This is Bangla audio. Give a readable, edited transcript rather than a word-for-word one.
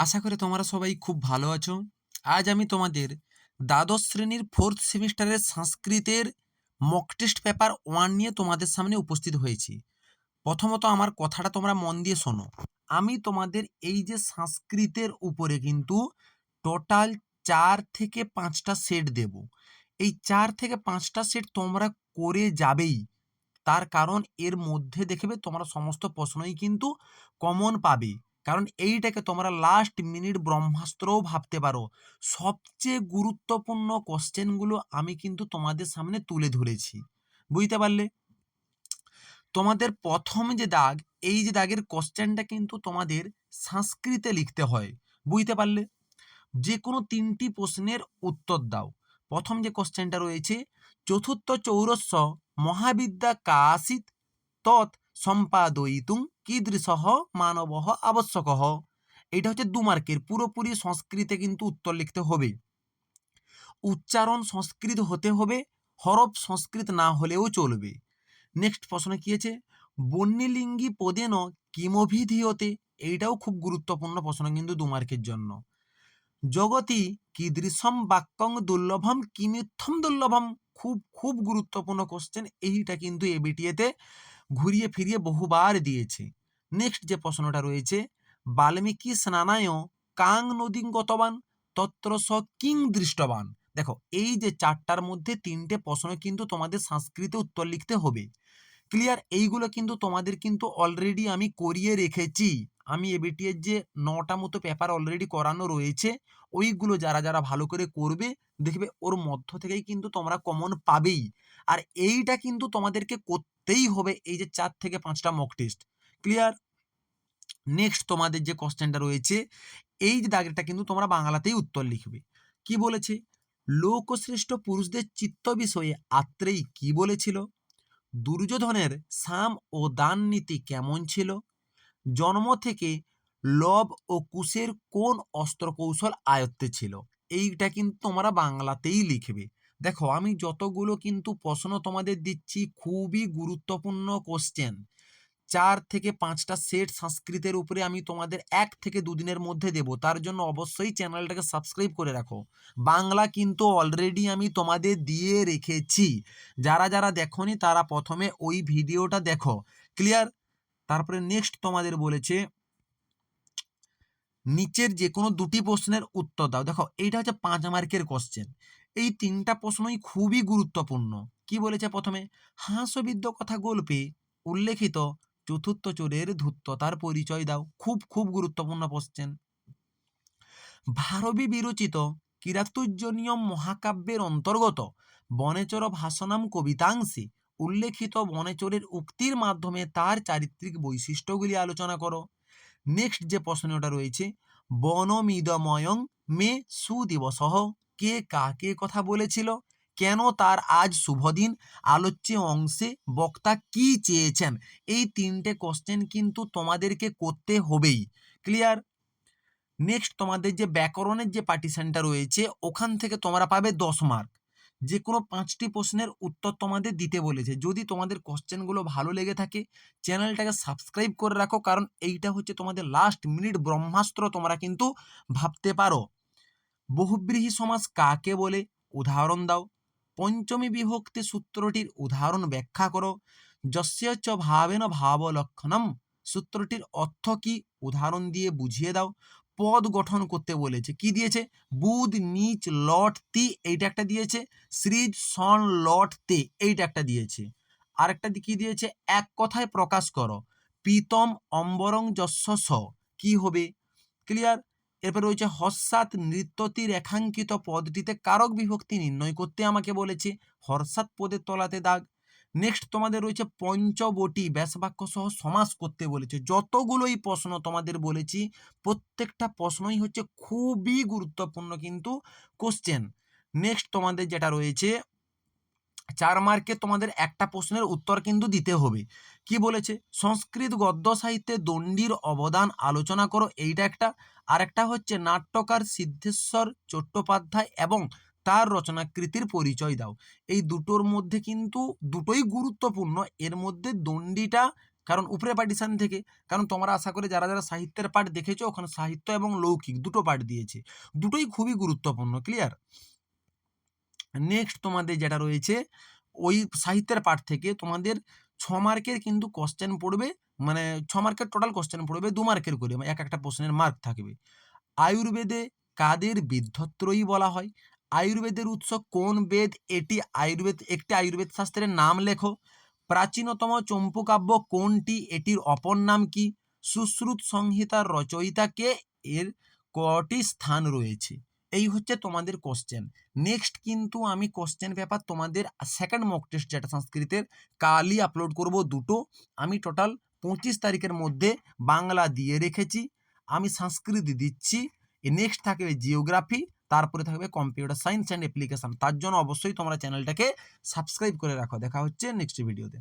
আশা করি তোমরা সবাই খুব ভালো আছো। আজ আমি তোমাদের দ্বাদশ শ্রেণীর 4th সেমিস্টারের সংস্কৃতের মক টেস্ট পেপার 1 নিয়ে তোমাদের সামনে উপস্থিত হয়েছি। প্রথমত আমার কথাটা তোমরা মন দিয়ে শোনো। আমি তোমাদের এই যে সংস্কৃতের উপরে কিন্তু টোটাল 4 থেকে 5টা সেট দেব। এই 4 থেকে 5টা সেট তোমরা করে যাবেই। তার কারণ এর মধ্যে দেখবে তোমরা সমস্ত প্রশ্নই কিন্তু কমন পাবে। কারণ এইটাকে তোমরা লাস্ট মিনিট ব্রহ্মাস্ত্রও ভাবতে পারো। সবচেয়ে গুরুত্বপূর্ণ কোশ্চেনগুলো আমি কিন্তু তোমাদের সামনে তুলে ধরেছি। বুঝতে পারলে? তোমাদের প্রথম যে দাগ, এই যে দাগের কোশ্চেনটা কিন্তু তোমাদের সংস্কৃতে লিখতে হয়। বুঝতে পারলে? যে কোনো 3টি প্রশ্নের উত্তর দাও। প্রথম যে কোশ্চেনটা রয়েছে, চতুর্থ চৌরস্য মহাবিদ্যা কাসিত তৎ সম্পাদয়িতুং কীদৃশঃ মানবঃ আবশ্যকঃ। এটা হচ্ছে 2 মার্কের, পুরোপুরি সংস্কৃতে কিন্তু উত্তর লিখতে হবে। উচ্চারণ সংস্কৃত হতে হবে, হরফ সংস্কৃত না হলেও চলবে। নেক্সট প্রশ্ন কি আছে, বন্যলিঙ্গী পদেন কিমভিধীয়তে। এইটাও খুব গুরুত্বপূর্ণ প্রশ্ন কিন্তু 2 মার্কের জন্য। জগতি কীদৃশম বাক্যং দুর্লভম কিমিত্থম দুর্লভম। খুব খুব গুরুত্বপূর্ণ কোশ্চেন, এইটা কিন্তু এবিটিএতে ঘুরিয়ে ফিরিয়ে বহুবার দিয়েছে। নেক্সট যে প্রশ্নটা রয়েছে, বাল্মীকি স্নানায় কাং নদীং গতবান তত্র স কিং দৃষ্টবান। দেখো এই যে 4টার মধ্যে 3টে প্রশ্ন কিন্তু তোমাদের সংস্কৃতে উত্তর লিখতে হবে। ক্লিয়ার? এইগুলো কিন্তু তোমাদের কিন্তু অলরেডি আমি করিয়ে রেখেছি। আমি এবিটিএর যে 9টা মতো পেপার অলরেডি করানো রয়েছে, ওইগুলো যারা যারা ভালো করে করবে দেখবে ওর মধ্য থেকেই কিন্তু তোমরা কমন পাবেই। আর এইটা কিন্তু তোমাদেরকে করতেই হবে, এই যে 4 থেকে 5টা মক টেস্ট। ক্লিয়ার? নেক্সট তোমাদের যে কোশ্চেনটা রয়েছে, এই যে দাগেরটা কিন্তু তোমরা বাংলাতেই উত্তর লিখবে। কি বলেছে, লোকশ্রেষ্ঠ পুরুষদের চিত্ত বিষয়ে আত্রেয়ী কি বলেছিল? দুর্যোধনের সাম ও দান নীতি কেমন ছিল? জন্ম থেকে লব ও কুশের কোন অস্ত্র কৌশল আয়ত্তে ছিল? এইটা কিন্তু তোমরা বাংলাতেই লিখবে। দেখো আমি যতগুলো কিন্তু প্রশ্ন তোমাদের দিচ্ছি খুবই গুরুত্বপূর্ণ কোশ্চেন। 4 থেকে 5টা সেট সংস্কৃতের উপরে আমি তোমাদের 1 থেকে 2 দিনের মধ্যে দেব। তার জন্য অবশ্যই চ্যানেলটাকে সাবস্ক্রাইব করে রাখো। বাংলা কিন্তু অলরেডি আমি তোমাদের দিয়ে রেখেছি। যারা যারা দেখোনি তারা প্রথমে ওই ভিডিওটা দেখো। ক্লিয়ার? তারপরে নেক্সট তোমাদের বলেছে, নিচের যে কোনো 2টি প্রশ্নের উত্তর দাও। দেখো এইটা হচ্ছে 5 মার্কের কোশ্চেন। এই 3টা প্রশ্নই খুবই গুরুত্বপূর্ণ। কি বলেছে প্রথমে, হাস্যবিদ্য কথা গল্পে উল্লেখিত চতুর্থ চোরের ধূর্ততার পরিচয় দাও। খুব খুব গুরুত্বপূর্ণ কোশ্চেন। ভারবী বিরচিত কিরাতুর্জনীয় মহাকাব্যের অন্তর্গত বনেচর ভাষণাম কবিতাংশে উল্লেখিত বনেচরের উক্তির মাধ্যমে তার চারিত্রিক বৈশিষ্ট্যগুলি আলোচনা করো। নেক্সট যে প্রশ্নটা রয়েছে, বনমিদময়ং মে সুদিবসহ, কে কাকে কথা বলেছিল? কেন তার আজ শুভ দিন? আলোচ্য অংশে বক্তা কি চেয়েছেন? এই 3টে কোশ্চেন কিন্তু তোমাদেরকে করতে হবেই। ক্লিয়ার? নেক্সট তোমাদের যে ব্যাকরণের যে পার্টিশনটা রয়েছে, ওখান থেকে তোমরা পাবে 10 মার্ক। যে কোনো 5টি প্রশ্নের উত্তর তোমাদের দিতে বলেছে। যদি তোমাদের কোশ্চেনগুলো ভালো লেগে থাকে চ্যানেলটাকে সাবস্ক্রাইব করে রাখো, কারণ এইটা হচ্ছে তোমাদের লাস্ট মিনিট ব্রহ্মাস্ত্র, তোমরা কিন্তু ভাবতে পারো। বহুব্রীহি সমাস কাকে বলে? উদাহরণ দাও। পঞ্চমী বিভক্তি সূত্রটির উদাহরণ ব্যাখ্যা করো। যস্য চ ভাবেন ভাবলক্ষণম, সূত্রটির অর্থ কি? উদাহরণ দিয়ে বুঝিয়ে দাও। পদ গঠন করতে বলেছে, কি দিয়েছে? বুধ নিচ লট তি, এইটা একটা দিয়েছে। সৃজ সন লট তে, এইটা একটা দিয়েছে। আরেকটা কি দিয়েছে? এক কথায় প্রকাশ করো। প্রীতম অম্বরং যস্য স, কি হবে? ক্লিয়ার? এরপর রয়েছে হর্ষাৎ নৃত্যতি রেখাঙ্কিত পদটিতে কারক বিভক্তি নির্ণয় করতে আমাকে বলেছে। হর্ষাৎ পদের তলাতে দাগ। নেক্সট তোমাদের রয়েছে পঞ্চবটি ব্যাসবাক্য সহ সমাস করতে বলেছে। যতগুলোই প্রশ্ন তোমাদের বলেছি প্রত্যেকটা প্রশ্নই হচ্ছে খুবই গুরুত্বপূর্ণ কিন্তু কোশ্চেন। নেক্সট তোমাদের যেটা রয়েছে 4 মার্কে তোমাদের একটা প্রশ্নের উত্তর কিন্তু দিতে হবে। কি বলেছে? সংস্কৃত গদ্য সাহিত্যে দণ্ডির অবদান আলোচনা করো, এইটা একটা। আর একটা হচ্ছে নাট্যকার সিদ্ধেশ্বর চট্টোপাধ্যায় এবং তার রচনাকৃতির পরিচয় দাও। এই দুটোর মধ্যে কিন্তু দুটোই গুরুত্বপূর্ণ, এর মধ্যে দণ্ডিটা কারণ উপরে পার্টিশন থেকে, কারণ তোমরা আশা করি যারা যারা সাহিত্যের পাঠ দেখেছো ওখানে সাহিত্য এবং লৌকিক দুটো পাঠ দিয়েছে, দুটোই খুবই গুরুত্বপূর্ণ। ক্লিয়ার? নেক্সট তোমাদের যেটা রয়েছে ওই সাহিত্যের পাঠ থেকে তোমাদের 6 মার্কের কিন্তু কোশ্চেন পড়বে, মানে 6 মার্কের টোটাল কোশ্চেন পড়বে, 2 মার্কের করে, মানে এক একটা প্রশ্নের মার্ক থাকবে। আয়ুর্বেদে কাদের বিদ্ধত্রয়ী বলা হয়? আয়ুর্বেদের উৎস কোন বেদ? একটি আয়ুর্বেদ শাস্ত্রের নাম লেখো। প্রাচীনতম চম্পু-কাব্য কোনটি? এটির অপর নাম কি? সুশ্রুত সংহিতার রচয়িতা কে? এর কটি স্থান রয়েছে? এই হচ্ছে তোমাদের কোশ্চেন। নেক্সট কিন্তু আমি কোশ্চেন পেপার তোমাদের সেকেন্ড মক টেস্ট যেটা সংস্কৃতের কালই আপলোড করব দুটো। আমি টোটাল 25 তারিখের মধ্যে বাংলা দিয়ে রেখেছি, আমি সংস্কৃত দিচ্ছি। নেক্সট থাকবে জিওগ্রাফি, তারপরে থাকবে কম্পিউটার সায়েন্স অ্যান্ড অ্যাপ্লিকেশন। তার জন্য অবশ্যই তোমরা চ্যানেলটাকে সাবস্ক্রাইব করে রাখো। দেখা হচ্ছে নেক্সট ভিডিওতে।